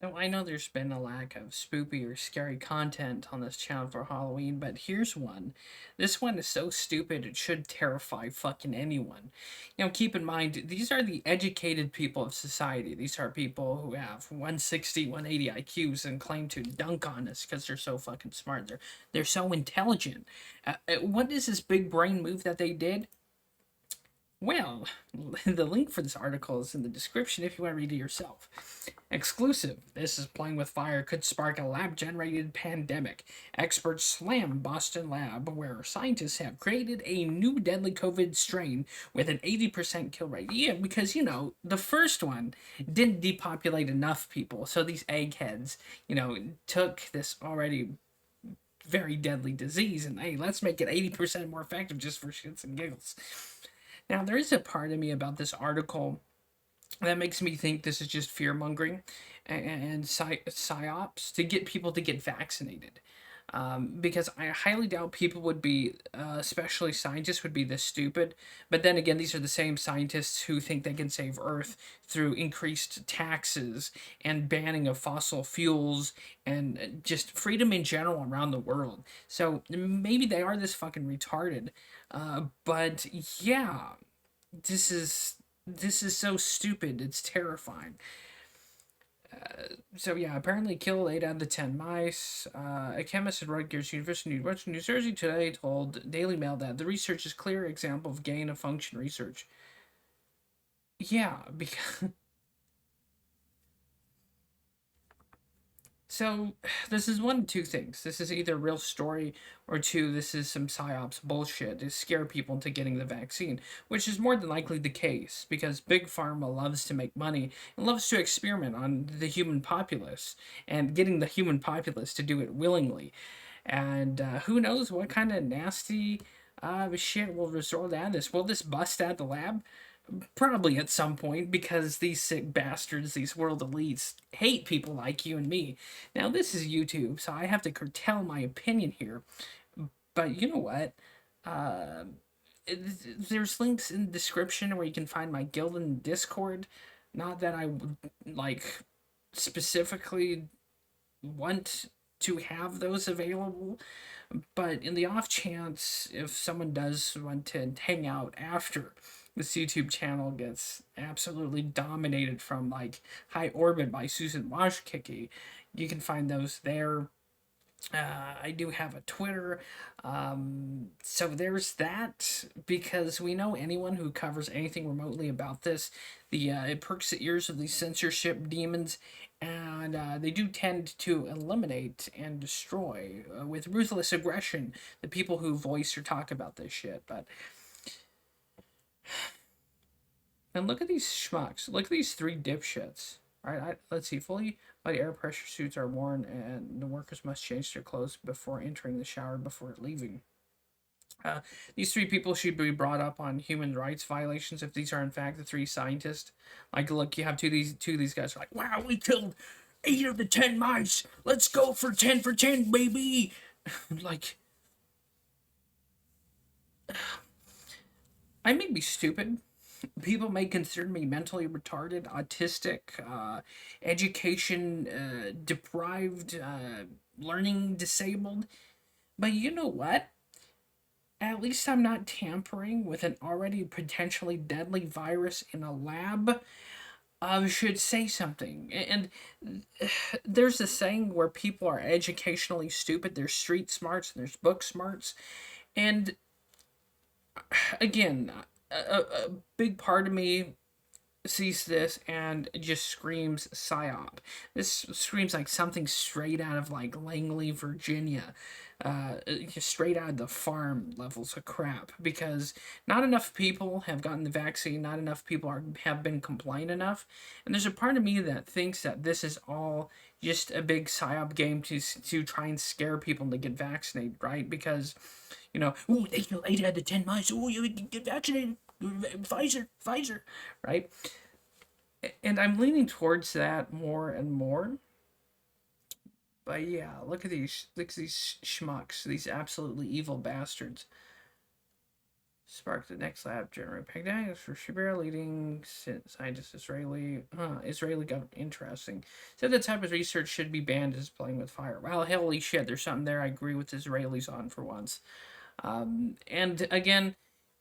Now, I know there's been a lack of spoopy or scary content on this channel for Halloween, but here's one. This one is so stupid it should terrify fucking anyone. Keep in mind, these are the educated people of society. These are people who have 160, 180 IQs and claim to dunk on us because they're so fucking smart. They're so intelligent. What is this big brain move that they did? Well, the link for this article is in the description if you want to read it yourself. Exclusive. This is playing with fire could spark a lab generated pandemic. Experts slam Boston lab where scientists have created a new deadly COVID strain with an 80% kill rate. Yeah, because, the first one didn't depopulate enough people. So these eggheads, took this already very deadly disease and hey, let's make it 80% more effective just for shits and giggles. Now, there is a part of me about this article that makes me think this is just fear mongering and psyops to get people to get vaccinated. Because I highly doubt people would be, especially scientists, would be this stupid. But then again, these are the same scientists who think they can save Earth through increased taxes and banning of fossil fuels and just freedom in general around the world. So maybe they are this fucking retarded. But yeah, this is this is so stupid. It's terrifying. So yeah, apparently killed 8 out of the 10 mice. A chemist at Rutgers University, New Jersey today told Daily Mail that the research is clear example of gain of function research. Yeah, because so this is one of two things. This is either a real story, or two, this is some psyops bullshit to scare people into getting the vaccine, which is more than likely the case because big pharma loves to make money and loves to experiment on the human populace and getting the human populace to do it willingly. And who knows what kind of nasty shit will result out of this? Will this bust out the lab? Probably at some point because these sick bastards, these world elites, hate people like you and me. Now, this is YouTube, so I have to curtail my opinion here. But you know what? Uh, there's links in the description where you can find my guild and Discord. Not that I would, like, specifically want to have those available, but in the off chance, if someone does want to hang out after this YouTube channel gets absolutely dominated from like High Orbit by Susan Washkicki, you can find those there. I do have a Twitter. So there's that because we know anyone who covers anything remotely about this, it perks the ears of these censorship demons, and they do tend to eliminate and destroy with ruthless aggression the people who voice or talk about this shit. But and look at these schmucks. Look at these three dipshits. All right, let's see. Fully body air pressure suits are worn, and the workers must change their clothes before entering the shower before leaving. Uh, these three people should be brought up on human rights violations if these are in fact the three scientists. Like, look, you have two of these guys are like, wow, we killed 8 of the 10 mice. Let's go for 10 for 10, baby. Like, I may be stupid. People may consider me mentally retarded, autistic, education deprived, learning disabled. But you know what? At least I'm not tampering with an already potentially deadly virus in a lab. I should say something. And there's a saying where people are educationally stupid. There's street smarts and there's book smarts. And again, a big part of me sees this and just screams psyop. This screams like something straight out of like Langley, Virginia, just straight out of the farm levels of crap. Because not enough people have gotten the vaccine, not enough people have been compliant enough, and there's a part of me that thinks that this is all just a big psyop game to try and scare people to get vaccinated, right? Because oh, they kill 8 out of the 10 mice. Oh, you can get vaccinated. Pfizer, right? And I'm leaning towards that more and more. But yeah, look at these schmucks, these absolutely evil bastards. sparked the next lab generate pandemics for Shibir leading scientist Israeli government. Interesting. So the type of research should be banned as playing with fire. Well, holy shit, there's something there I agree with Israelis on for once. And again,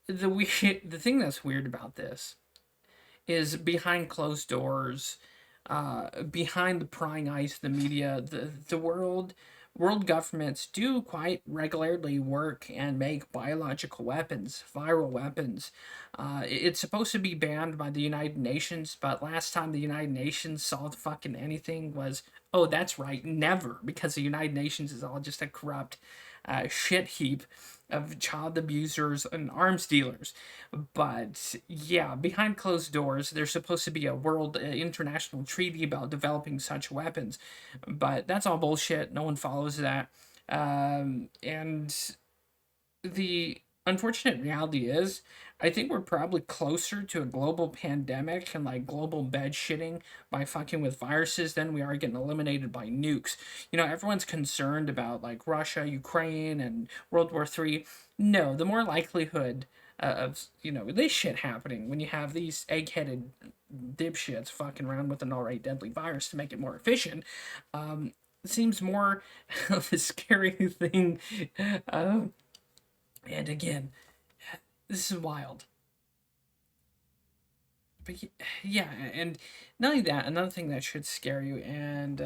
the thing that's weird about this is behind closed doors, behind the prying eyes of the media, the world governments do quite regularly work and make biological weapons, viral weapons. It's supposed to be banned by the United Nations, but last time the United Nations saw fucking anything was, oh, that's right, never, because the United Nations is all just a corrupt shit heap of child abusers and arms dealers. But yeah, behind closed doors, there's supposed to be a world international treaty about developing such weapons, but that's all bullshit. No one follows that. And the unfortunate reality is, I think we're probably closer to a global pandemic and like global bed shitting by fucking with viruses than we are getting eliminated by nukes. You know, everyone's concerned about like Russia, Ukraine, and World War III. No, the more likelihood of, you know, this shit happening when you have these egg-headed dipshits fucking around with an already deadly virus to make it more efficient, seems more of a scary thing. And again, this is wild. But yeah, and not only that, another thing that should scare you, and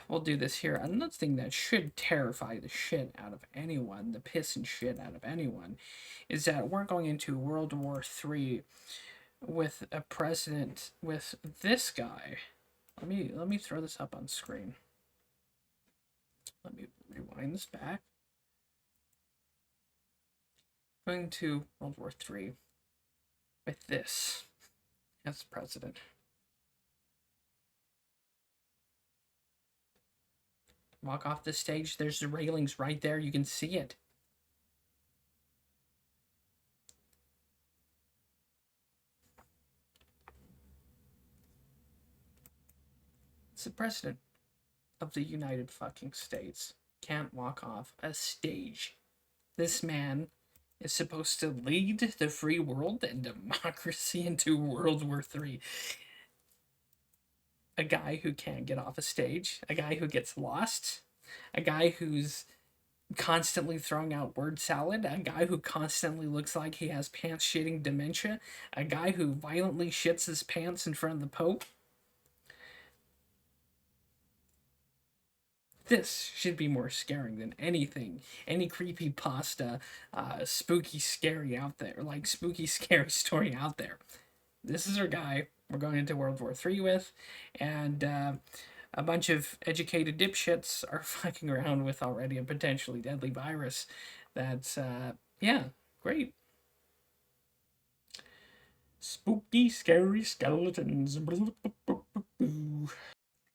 we'll do this here. Another thing that should terrify the shit out of anyone, the piss and shit out of anyone, is that we're going into World War III with a president with this guy. Let me throw this up on screen. Let me rewind this back. Going to World War III with this as president. Walk off the stage, there's the railings right there, you can see it. It's the president of the United fucking States. Can't walk off a stage. This man is supposed to lead the free world and democracy into World War III. A guy who can't get off a stage, a guy who gets lost, a guy who's constantly throwing out word salad, a guy who constantly looks like he has pants shitting dementia, a guy who violently shits his pants in front of the Pope. This should be more scaring than anything, any creepy pasta, spooky scary out there, like spooky scary story out there. This is our guy we're going into World War III with, and a bunch of educated dipshits are fucking around with already a potentially deadly virus. That's, yeah, great. Spooky, scary skeletons.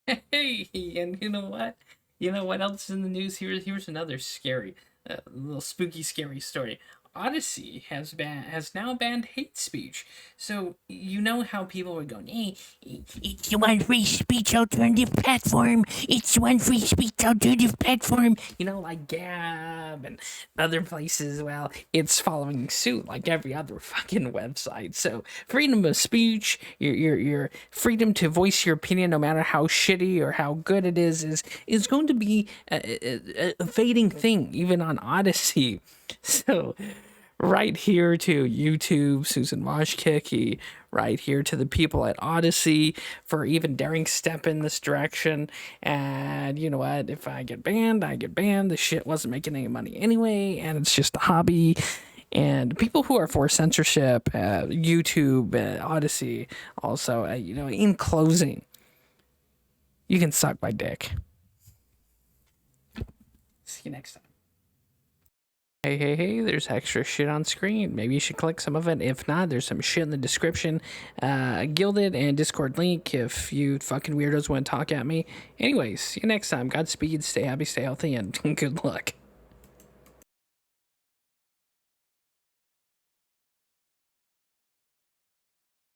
Hey, and you know what? You know what else is in the news? Here's another scary, little spooky, scary story. Odyssey has now banned hate speech. So you know how people were going, hey, it's one free speech alternative platform. It's one free speech alternative platform. You know, like Gab and other places. Well, it's following suit like every other fucking website. So freedom of speech, your freedom to voice your opinion, no matter how shitty or how good it is going to be a fading thing, even on Odyssey. So, right here to YouTube, Susan Washkicki, right here to the people at Odyssey for even daring step in this direction. And you know what? If I get banned, I get banned. The shit wasn't making any money anyway, and it's just a hobby. And people who are for censorship, YouTube, Odyssey, also, you know, in closing, you can suck my dick. See you next time. Hey, there's extra shit on screen. Maybe you should click some of it. If not, there's some shit in the description. Gilded and Discord link if you fucking weirdos want to talk at me. Anyways, see you next time. Godspeed, stay happy, stay healthy, and good luck.